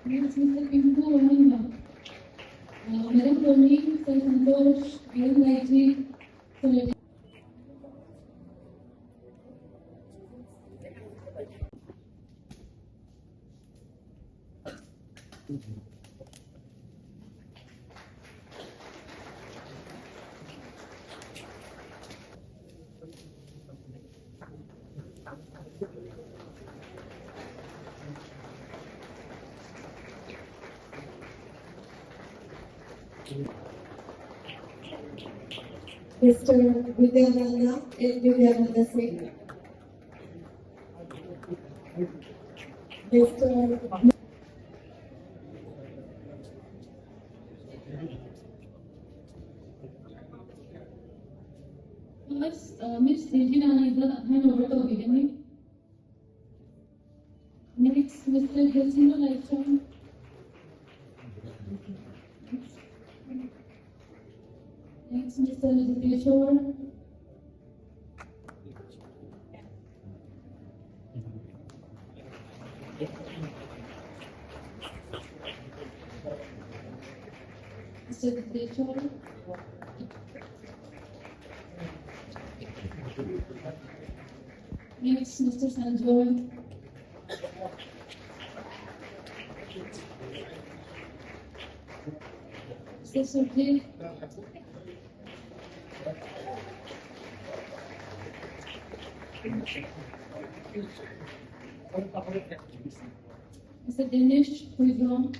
Yes, Mr. Pinto, Madam Tony, Sir Santosh, Madam Gayatri, Sir Mr. Vidyananda and Vidyananda Singh. Mr. Miss Regina is the hand over to beginning. Next, Mr. Jacinto Lightstone. Next, Mr. Jiteshwar. Mr. Jiteshwar. Next, Mr. Sanjoy. Mr. Sujit. Mr. Dinesh, who is wrong.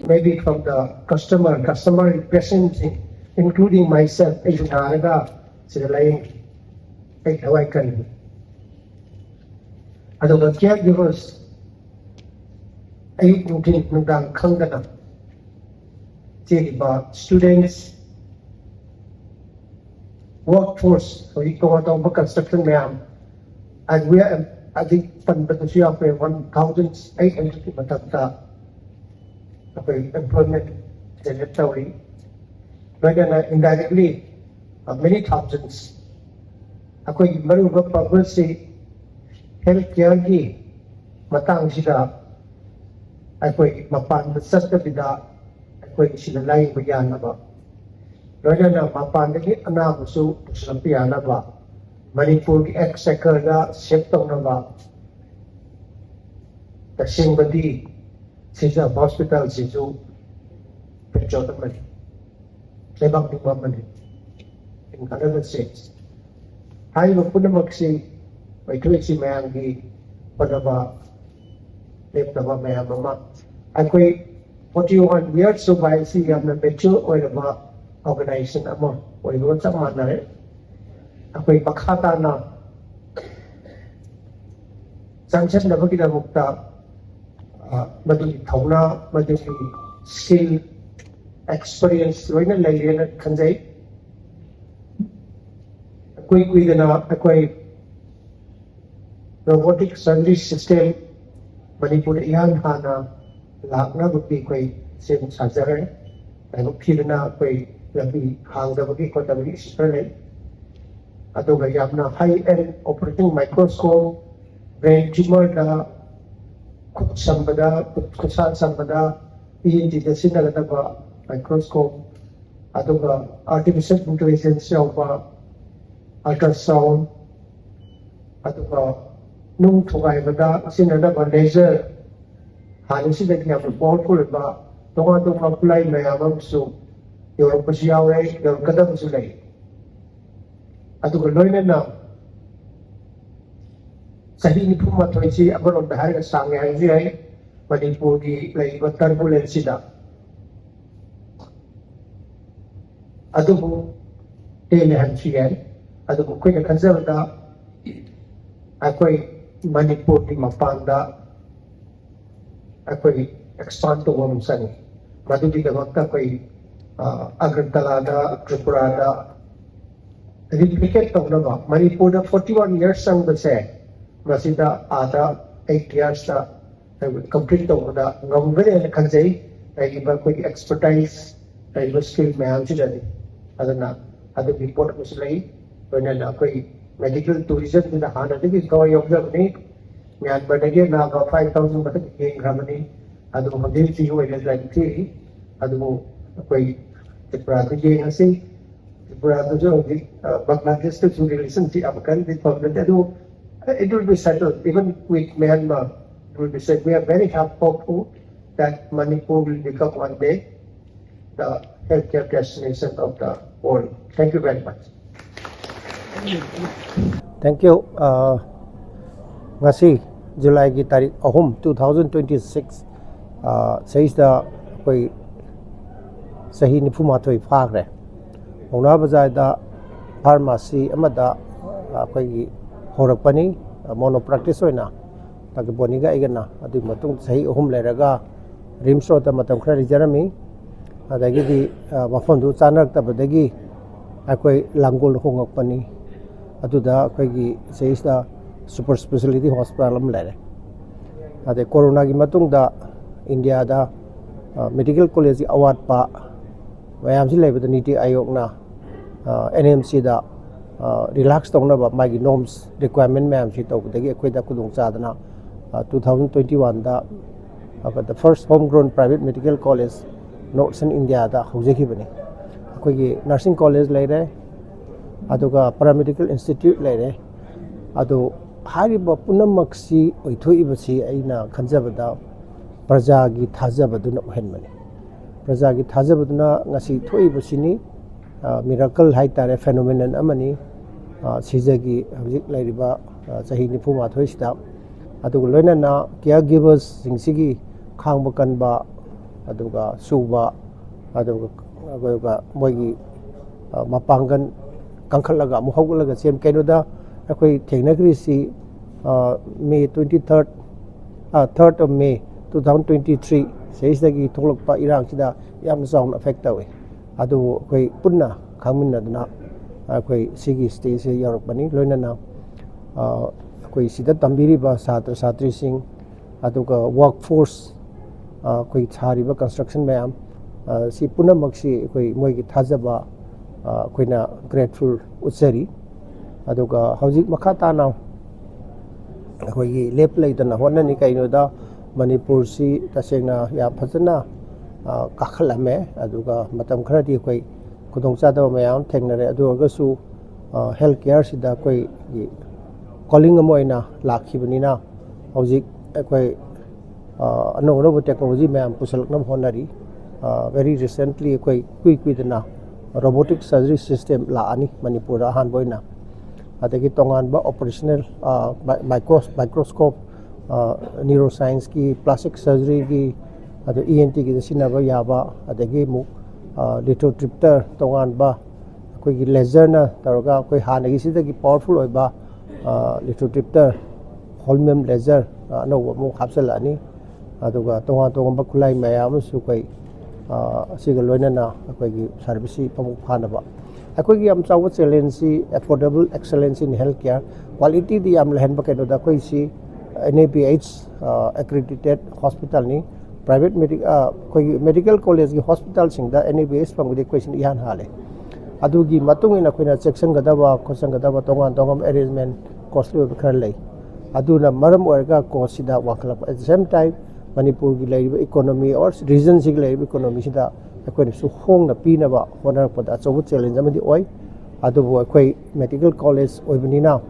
Maybe from the customer representing, including myself, ay naraga sila lang ay hawakan. Ado the caregivers ay mungkin nung kangana. Ba students, workforce, so ito nga itong construction mayam. And we are, I think, panbato siya pa 1,800 matagta employment territory. Rather than indirectly, many thousands. Ako yung maruga pa si healthcare ki matang sila. Ako yung mapanasas na bida. Ako yung sila laing bayan na ba. Rather than mapanagin anak so salampiyan na ba. Manipur ki exchequer na septong na ba. Kasing badi sisa hospital sisu pejotan mali. Lebang lima mali. In another sense. Tayo magpuna magsi may tuwid si mayanggi panaba lep na ba mayamama. Ako'y 41 years so by si yam na pecho o ba organization amo. O iwan sa mana rin. Ako'y pakhata na sanset na ba kinamukta madung thawna madung skill experience loina lailena khanjai kui gana akoi robotic surgery system manipur yan hana lakna bukti koi sem sajare anu phirna koi labi hangda bagi ko tabi isprele ato ga yamna high end operating microscope brain tumor da sambada kusan sambada ENT da sinagata ba microscope aduga artificial intelligence ba ultrasound aduga nung thugai bada sinada ba laser halu si da kya powerful ba tonga apply mayamam su Europe siyawe Europe kadam su lai aduga loina na sahi ni puma toy si abon bahar ka sang yang ji Manipur ki lai ba turbulence da adubu tele han siyan adubu ko ka kansa da akoi Manipur ki mapanda akoi expand to wam san madudi ka makka koi Agartala da Tripura da replicate to na ba Manipur da 41 years sang ba se masida ada 8 years da complete to da ngomgare na kanjai ai ba koi expertise ai ba skill mayam chi dani adana ꯑꯗꯨꯒꯤ ꯄꯣꯠ ꯑꯃꯁꯨ ꯂꯩ ꯂꯣꯏꯅꯅ ꯑꯩꯈꯣꯏ medical ꯇꯨꯔꯤꯖꯝꯁꯤꯅ ꯍꯥꯟꯅꯗꯒꯤ ꯊꯋꯥꯏ ꯌꯥꯎꯖꯕꯅꯤ ꯃ꯭ꯌꯥꯟꯃꯥꯔꯗꯒꯤ ꯂꯥꯛꯑꯒ 5,000 ꯃꯊꯛ ꯌꯦꯡꯈ꯭ꯔꯕꯅꯤ ꯑꯗꯨꯕꯨ ꯍꯧꯖꯤꯛꯇꯤ ꯑꯣꯏꯅ ꯂꯩꯇ꯭ꯔꯤ ꯑꯗꯨꯕꯨ ꯑꯩꯈꯣꯏ ꯇ꯭ꯔꯤꯄꯨꯔꯥꯗ ꯌꯦꯡꯉꯁꯤ ꯇ꯭ꯔꯤꯄꯨꯔꯥꯗꯁꯨ ꯍꯧꯖꯤꯛ ꯕꯪꯒ꯭ꯂꯥꯗꯦꯁꯇꯁꯨ ꯔꯤꯂꯦꯁꯟꯁꯤꯞ ꯌꯥꯝ ꯀꯟꯅꯗꯤ ꯐꯕꯅꯠꯇꯦ ꯑꯗꯨ it will be settled even with Myanmar. It will be said we are very hopeful that Manipur will become one day the healthcare destination of the world. Thank you very much. Thank you. Ngasi July ki tarik 2026 sahida koi sahi nifumathoi phagre Hona bazai da pharmacy amada koi horakpani mono practice oina tak boniga igana adu matung sahi ahum leraga rims road da matam khra rijarami adagi di mafon du chanak tabadagi akoi langol hongakpani aduda akoi gi sahida super specialty hospital am lere ade corona gi matung da India da medical college award pa mayam si lebada niti ayok na NMC da relax tongna ba magi norms requirement mayam si tawdagi akoi da kudung chadana 2021 da the first homegrown private medical college northern India da hojeki bani akoi gi nursing college lere aduga paramedical institute lere adu hariba punamaksi oithoibasi aina khanjabada prajagi thajabaduna ohenmani prajagi thajabaduna ngasi thoibasini miracle haitare phenomenon amani sijagi hojik lairiba chahi nifu ma thoisida aduga loinana caregivers singsigi khangba kanba aduga suba aduga moigi mapangan kangkhalaga muhoglaga sem kainoda akoi thengnagrisi May 23rd 3rd of May 2023 sesdagi tholokpa irang sida yam sound affect tawe adu akoi punna khangminnaduna akoi sigi stage se yaropani loinana akoi sida tambiriba satra satri sing aduga workforce akoi chariba construction mayam si punna maksi akoi moigi thajaba akoina grateful utsari aduga hojik makhata na akoi lep leidana honani kainoda Manipur si tasengna ya phajana kakhalame aduga matam kharadi akoi khudongchada mayam thengnare adugasu healthcare sida akoi calling amoina lakhibanina hojik akoi anono technology mayam pusalakna honari very recently akoi kuidana robotic surgery system la ani Manipur han boina adagi tongan ba operational microscope neuroscience ki plastic surgery ki adu ENT ki sinaba yaba adagi mu lithotripter tongan ba koi gi laser na taroga koi hanagi sidagi powerful oiba lithotripter holmium laser no mu hapsal ani aduga tongan ba khulai mayam su koi siga loinana koi gi service pamu phanaba akoi gi am chawa challenge affordable excellence in healthcare quality di am lehen ba keno da koi si NABH accredited hospital ni private medical college gi hospital sing da NABH pang di question ihan hale adugi matung ina koina section gadaba khosang gadaba tongam arrangement costly khar lei aduna maram orga cost sida wakla at the same time Manipur gi lei economy or region sig lei economy sida akoi su hong na pi na ba honar pada chawu challenge amadi oi adubu akoi medical college oibnina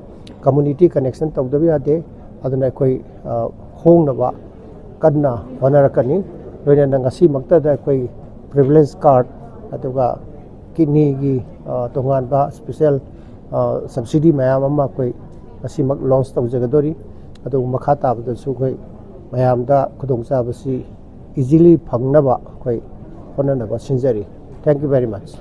community connection tawdabi ade aduna akoi hong na ba kadna honar kani loina ngasi makta da akoi privilege card aduga kidney gi tongan ba special subsidy mayam amma koi asi mak launch tawjagadori adu makha tabda su koi mayam da khudongcha basi easily phangnaba koi honanaba sinjari. Thank you very much.